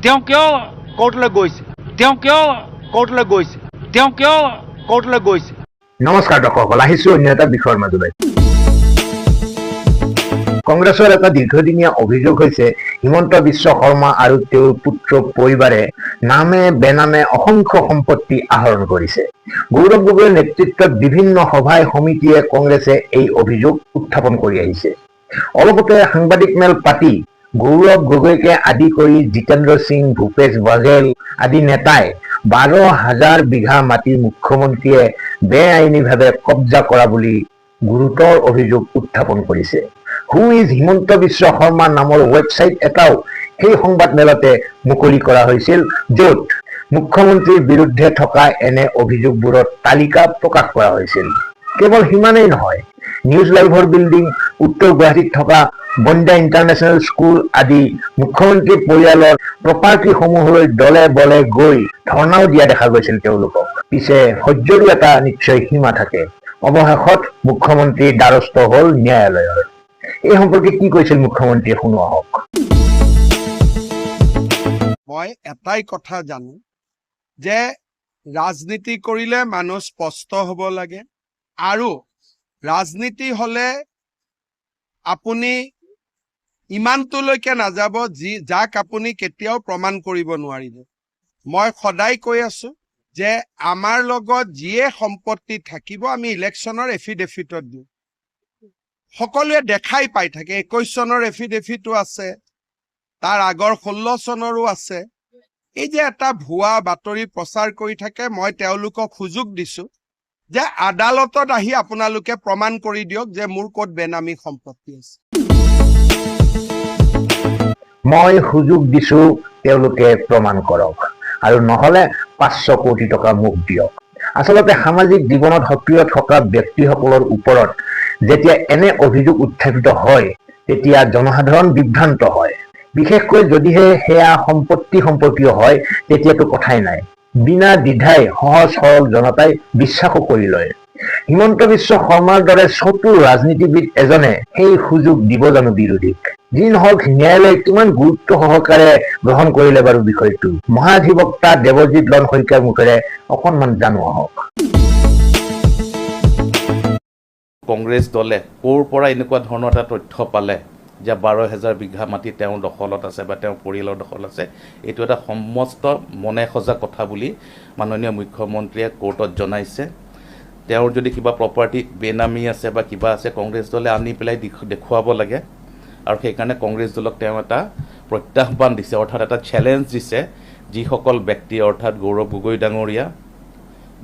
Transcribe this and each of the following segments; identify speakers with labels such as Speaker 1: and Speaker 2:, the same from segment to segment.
Speaker 1: তেওঁ কিয় কোৰ্টলৈ গৈছে
Speaker 2: নমস্কাৰ দৰ্শকসকল, আহিছো অন্য এটা বিষয়ৰ মাজলৈ। কংগ্ৰেছৰ এটা দীৰ্ঘদিনীয়া অভিযোগ হৈছে হিমন্ত বিশ্ব শৰ্মা আৰু তেওঁৰ পুত্ৰ পৰিবাৰে নামে বেনামে অসংখ্য সম্পত্তি আহৰণ কৰিছে। গৌৰৱ গগৈৰ নেতৃত্বত বিভিন্ন সভাই সমিতিয়ে কংগ্ৰেছে এই অভিযোগ উত্থাপন কৰি আহিছে। অলপতে সাংবাদিক মেল পাতি গৌৰৱ গগৈকে আদি কৰি জিতেন্দ্ৰ সিং, ভূপেশ বাঘেল আদি নেতাই 12,000 বিঘা মাটি মুখ্যমন্ত্ৰীয়ে বেআইনীভাৱে কব্জা কৰা বুলি গুৰুতৰ অভিযোগ উত্থাপন কৰিছে। হু ইজ হিমন্ত বিশ্ব শৰ্মা নামৰ ৱেবছাইট এটাও সেই সংবাদ মেলতে মুকলি কৰা হৈছিল, য'ত মুখ্যমন্ত্ৰীৰ বিৰুদ্ধে থকা এনে অভিযোগবোৰৰ তালিকা প্ৰকাশ কৰা হৈছিল। কেৱল সিমানেই নহয়, নিউজ লাইভৰ বিল্ডিং, উত্তৰ গুৱাহাটীত থকা বন্দা ইণ্টাৰনেশ্যনেল স্কুল আদি মুখ্যমন্ত্ৰী পৰিয়ালৰ প্ৰপাৰ্টিসমূহলৈ দলে বলে গৈ ধৰ্ণাও দিয়া দেখা গৈছিল তেওঁলোকক। পিছে সহ্যৰো এটা নিশ্চয় সীমা থাকে। অৱশেষত মুখ্যমন্ত্ৰীৰ দ্বাৰস্থ হ'ল ন্যায়ালয়ৰ। এই সম্পৰ্কে কি কৈছিল মুখ্যমন্ত্ৰীয়ে, শুনো আহক।
Speaker 3: মই এটাই কথা জানো যে ৰাজনীতি কৰিলে মানুহ স্পষ্ট হ'ব লাগে, আৰু ৰাজনীতি হ'লে আপুনি ইমানটোলৈকে নাযাব যাক আপুনি কেতিয়াও প্ৰমাণ কৰিব নোৱাৰিব। মই সদায় কৈ আছো যে আমাৰ লগত যিয়ে সম্পত্তি থাকিব আমি ইলেকশ্যনৰ এফিডেভিটত দিওঁ। সকলোৱে দেখাই পাই থাকে, 21 চনৰ এফিডেভিটো আছে, তাৰ আগৰ 16 চনৰো আছে। এই যে এটা ভুৱা বাতৰি প্ৰচাৰ কৰি থাকে, মই তেওঁলোকক সুযোগ দিছো যে আদালতত আহি আপোনালোকে প্ৰমাণ কৰি দিয়ক যে মোৰ ক'ত বেনামী সম্পত্তি আছে।
Speaker 2: মই সুযোগ দিছো, তেওঁলোকে প্ৰমাণ কৰক, আৰু নহলে 500 কোটি টকা মোক দিয়ক। আচলতে সামাজিক জীৱনত সক্ৰিয় থকা ব্যক্তিসকলৰ ওপৰত যেতিয়া এনে অভিযোগ উত্থাপিত হয়, তেতিয়া জনসাধাৰণ বিভ্ৰান্ত হয়। বিশেষকৈ যদিহে সেয়া সম্পত্তি সম্পৰ্কীয় হয়, তেতিয়াতো কথাই নাই। বিনা দ্বিধাই সহজ সৰল জনতাই বিশ্বাসো কৰি লয়। হিমন্ত বিশ্ব শৰ্মাৰ দৰে চতুৰ ৰাজনীতিবিদ এজনে সেই সুযোগ দিব জানো বিৰোধীক? যি নহওক, ন্যায়ালয়ে কিমান গুৰুত্ব সহকাৰে গ্ৰহণ কৰিলে বাৰু বিষয়টো? মহাধিবক্তা দেৱজিৎ লন শইকীয়াৰ মুখেৰে অকণমান জানো আহক।
Speaker 4: কংগ্ৰেছ দলে ক'ৰ পৰা এনেকুৱা ধৰণৰ এটা তথ্য পালে যে 12,000 বিঘা মাটি তেওঁৰ দখলত আছে বা তেওঁৰ পৰিয়ালৰ দখল আছে? এইটো এটা সমস্ত মনে সজা কথা বুলি মাননীয় মুখ্যমন্ত্ৰীয়ে কোৰ্টত জনাইছে। তেওঁৰ যদি কিবা প্ৰপাৰ্টি বেনামী আছে বা কিবা আছে, কংগ্ৰেছ দলে আনি পেলাই দেখুৱাব লাগে। আৰু সেইকাৰণে কংগ্ৰেছ দলক তেওঁ এটা প্ৰত্যাহ্বান দিছে, অৰ্থাৎ এটা চেলেঞ্জ দিছে। যিসকল ব্যক্তি, অৰ্থাৎ গৌৰৱ গগৈ ডাঙৰীয়া,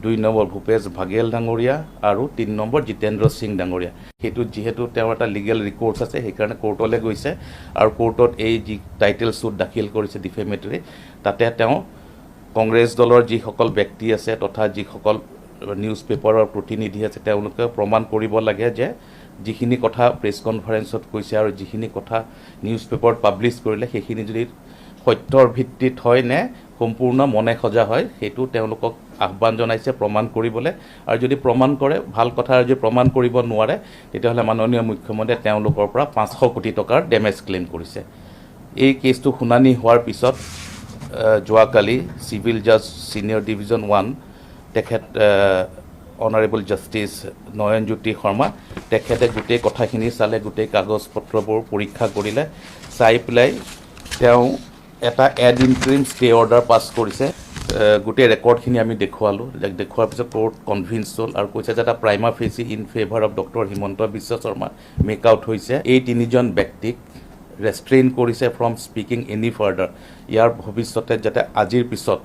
Speaker 4: 2 নম্বৰ ভূপেশ বাঘেল ডাঙৰীয়া আৰু 3 নম্বৰ জিতেন্দ্ৰ সিং ডাঙৰীয়া, সেইটোত যিহেতু তেওঁৰ এটা লিগেল ৰিকৰ্ডছ আছে, সেইকাৰণে কোৰ্টলৈ গৈছে। আৰু কোৰ্টত এই যি টাইটেল চুট দাখিল কৰিছে ডিফেমেটৰী, তাতে তেওঁ কংগ্ৰেছ দলৰ যিসকল ব্যক্তি আছে তথা যিসকল নিউজ পেপাৰৰ প্ৰতিনিধি আছে, তেওঁলোকে প্ৰমাণ কৰিব লাগে যে যিখিনি কথা প্ৰেছ কনফাৰেন্সত কৈছে আৰু যিখিনি কথা নিউজ পেপাৰত পাব্লিছ কৰিলে, সেইখিনি যদি সত্যৰ ভিত্তিত হয় নে সম্পূৰ্ণ মনে সজা হয়, সেইটো তেওঁলোকক আহ্বান জনাইছে প্ৰমাণ কৰিবলৈ। আৰু যদি প্ৰমাণ কৰে ভাল কথা, আৰু যদি প্ৰমাণ কৰিব নোৱাৰে তেতিয়াহ'লে মাননীয় মুখ্যমন্ত্ৰীয়ে তেওঁলোকৰ পৰা 500 কোটি টকাৰ ডেমেজ ক্লেইম কৰিছে। এই কেছটো শুনানি হোৱাৰ পিছত যোৱাকালি চিভিল জাজ ছিনিয়ৰ ডিভিজন 1 তেখেত অনাৰেবল জাষ্টিছ নয়নজ্যোতি শৰ্মা, তেখেতে গোটেই কথাখিনি চালে, গোটেই কাগজ পত্ৰবোৰ পৰীক্ষা কৰিলে। চাই পেলাই তেওঁ এটা এড ইণ্টাৰিম ষ্টে অৰ্ডাৰ পাছ কৰিছে। গোটেই ৰেকৰ্ডখিনি আমি দেখুৱালোঁ। দেখুওৱাৰ পিছত কোৰ্ট কনভিন্স হ'ল আৰু কৈছে যে এটা prima facie in favour of doctor Himanta Biswa Sarma make out হৈছে। এই 3জন ব্যক্তিক ৰেষ্ট্ৰেইন কৰিছে ফ্ৰম স্পিকিং এনি ফাৰ্ডাৰ। ইয়াৰ ভৱিষ্যতে যাতে আজিৰ পিছত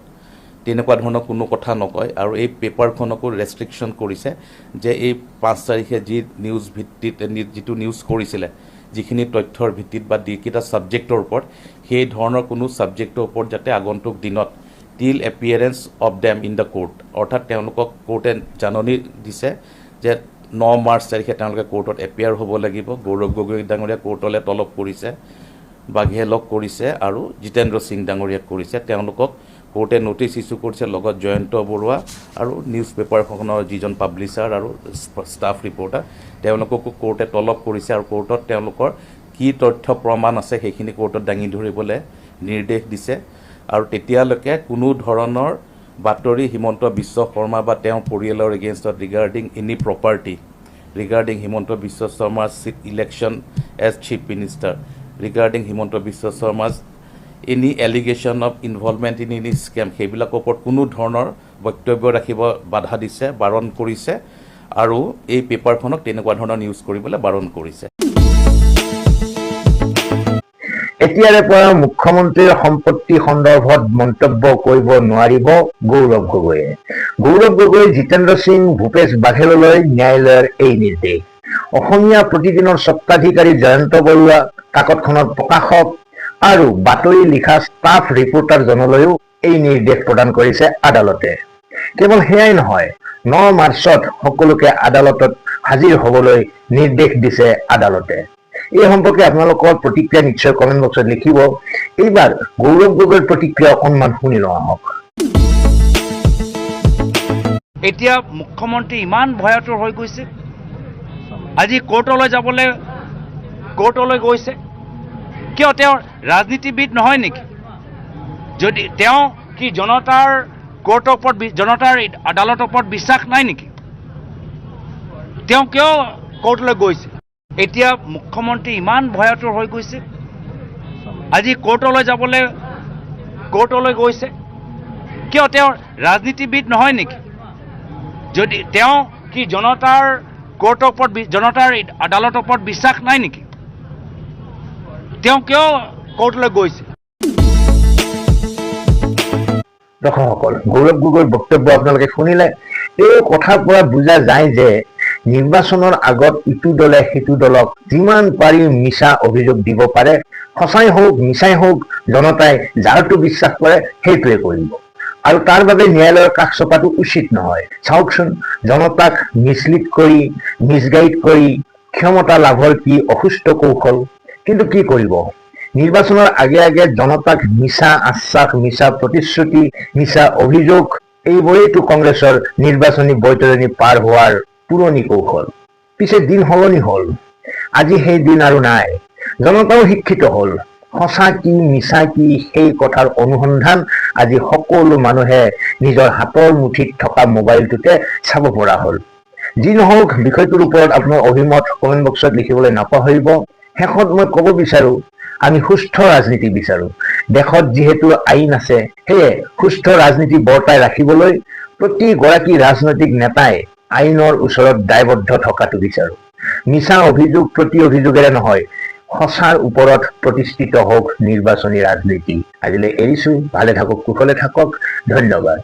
Speaker 4: তেনেকুৱা ধৰণৰ কোনো কথা নকয়। আৰু এই পেপাৰখনকো ৰেষ্ট্ৰিকশ্যন কৰিছে যে এই 5 তাৰিখে যি নিউজ ভিত্তিত যিটো নিউজ কৰিছিলে, যিখিনি তথ্যৰ ভিত্তিত বা যিকেইটা ছাবজেক্টৰ ওপৰত, সেই ধৰণৰ কোনো ছাবজেক্টৰ ওপৰত যাতে আগন্তুক দিনত টিল appearance of them in the court, অৰ্থাৎ তেওঁলোকক কোৰ্টে জাননী দিছে যে 9 মাৰ্চ তাৰিখে তেওঁলোকে কোৰ্টত এপিয়াৰ হ'ব লাগিব। গৌৰৱ গগৈ ডাঙৰীয়া কোৰ্টলৈ তলব কৰিছে, বাঘেলক কৰিছে আৰু জিতেন্দ্ৰ সিং ডাঙৰীয়াক কৰিছে। তেওঁলোকক কোৰ্টে নটিচ ইছ্যু কৰিছে, লগত জয়ন্ত বৰুৱা আৰু নিউজ পেপাৰখনৰ যিজন পাব্লিছাৰ আৰু ষ্টাফ ৰিপৰ্টাৰ, তেওঁলোককো কোৰ্টে তলব কৰিছে। আৰু কোৰ্টত তেওঁলোকৰ কি তথ্য প্ৰমাণ আছে সেইখিনি কোৰ্টত দাঙি ধৰিবলৈ নিৰ্দেশ দিছে। আৰু তেতিয়ালৈকে কোনো ধৰণৰ বাতৰি হিমন্ত বিশ্ব শৰ্মা বা তেওঁৰ পৰিয়ালৰ এগেইনষ্টত regarding any property, regarding Himanta Biswa শৰ্মাৰ election as chief minister, regarding Himanta Biswa শৰ্মাৰ any allegation of involvement in any scam, সেইবিলাকৰ ওপৰত কোনো ধৰণৰ বক্তব্য ৰাখিব বাধা দিছে, বাৰণ কৰিছে আৰু এই পেপাৰখনক তেনেকুৱা ধৰণৰ নিউজ কৰিবলৈ বাৰণ কৰিছে।
Speaker 2: এতিয়াৰে পৰা মুখ্যমন্ত্ৰীৰ সম্পত্তি সন্দৰ্ভত মন্তব্য কৰিব নোৱাৰিব গৌৰৱ গগৈয়ে। গৌৰৱ গগৈ, জিতেন্দ্ৰ সিং, ভূপেশ বাঘেললৈ ন্যায়ালয়ৰ এই নিৰ্দেশ। অসমীয়া প্ৰতিদিনৰ স্বত্বাধিকাৰী জয়ন্ত বৰুৱা, কাকতখনৰ প্ৰকাশক আৰু বাতৰি লিখা ষ্টাফ ৰিপৰ্টাৰজনলৈও এই নিৰ্দেশ প্ৰদান কৰিছে আদালতে। কেৱল সেয়াই নহয়, 9 মাৰ্চত সকলোকে আদালতত হাজিৰ হ'বলৈ নিৰ্দেশ দিছে আদালতে। এই সম্পৰ্কে আপোনালোকৰ প্ৰতিক্ৰিয়া নিশ্চয় কমেণ্ট বক্সত লিখিব। এইবাৰ গৌৰৱ গগৈৰ প্ৰতিক্ৰিয়া অকণমান শুনি লওঁ আহক।
Speaker 1: এতিয়া মুখ্যমন্ত্ৰী ইমান ভয়াতুৰ হৈ গৈছে, আজি কোৰ্টলৈ গৈছে। কিয় তেওঁ ৰাজনীতিবিদ নহয় নেকি? যদি তেওঁ কি জনতাৰ আদালতৰ ওপৰত বিশ্বাস নাই নেকি? তেওঁ কিয় কোৰ্টলৈ গৈছে? এতিয়া মুখ্যমন্ত্ৰী ইমান ভয়াতুৰ হৈ গৈছে, আজি কোৰ্টলৈ গৈছে। কিয় তেওঁ ৰাজনীতিবিদ নহয় নেকি? যদি তেওঁ কি জনতাৰ আদালতৰ ওপৰত বিশ্বাস নাই নেকি? তেওঁ কিয় কোৰ্টলৈ গৈছে?
Speaker 2: দৰ্শকসকল, গৌৰৱ গগৈৰ বক্তব্য আপোনালোকে শুনিলে। এই কথাৰ পৰা বুজা যায় যে নিৰ্বাচনৰ আগত ইটো দলে সিটো দলক যিমান পাৰি মিছা অভিযোগ দিব পাৰে, সঁচাই হওক মিছাই হওক, জনতাই যাৰটো বিশ্বাস কৰে সেইটোৱে কৰিব। আৰু তাৰ বাবে ন্যায়ালয়ৰ কাষ চপাটো উচিত নহয়। চাওকচোন, জনতাক মিছলিড কৰি, মিছগাইড কৰি ক্ষমতা লাভৰ কি অসুস্থ কৌশল। কিন্তু কি কৰিব, নিৰ্বাচনৰ আগে আগে জনতাক মিছা আশ্বাস, মিছা প্ৰতিশ্ৰুতি, মিছা অভিযোগ, এইবোৰেইতো কংগ্ৰেছৰ নিৰ্বাচনী বৈতৰণি পাৰ হোৱাৰ পুৰণি কৌশল। পিছে দিন সলনি হ'ল, আজি সেই দিন আৰু নাই। জনতাও শিক্ষিত হ'ল। সঁচা কি মিছা কি সেই কথাৰ অনুসন্ধান আজি সকলো মানুহে নিজৰ হাতৰ মুঠিত থকা মোবাইলটোতে চাব পৰা হ'ল। যি নহওক, বিষয়টোৰ ওপৰত আপোনাৰ অভিমত কমেণ্ট বক্সত লিখিবলৈ নাপাহৰিব। শেষত মই ক'ব বিচাৰো, আমি সুস্থ ৰাজনীতি বিচাৰো। দেশত যিহেতু আইন আছে, সেয়ে সুস্থ ৰাজনীতি বৰ্তাই ৰাখিবলৈ প্ৰতিগৰাকী ৰাজনৈতিক নেতাই আইনৰ ওচৰত দায়বদ্ধ থকাটো বিচাৰো। মিছা অভিযোগ প্ৰতি অভিযোগেৰে নহয়, সঁচাৰ ওপৰত প্ৰতিষ্ঠিত হওক নিৰ্বাচনী ৰাজনীতি। আজিলৈ এৰিছো। ভালে থাকক, কুশলে থাকক। ধন্যবাদ।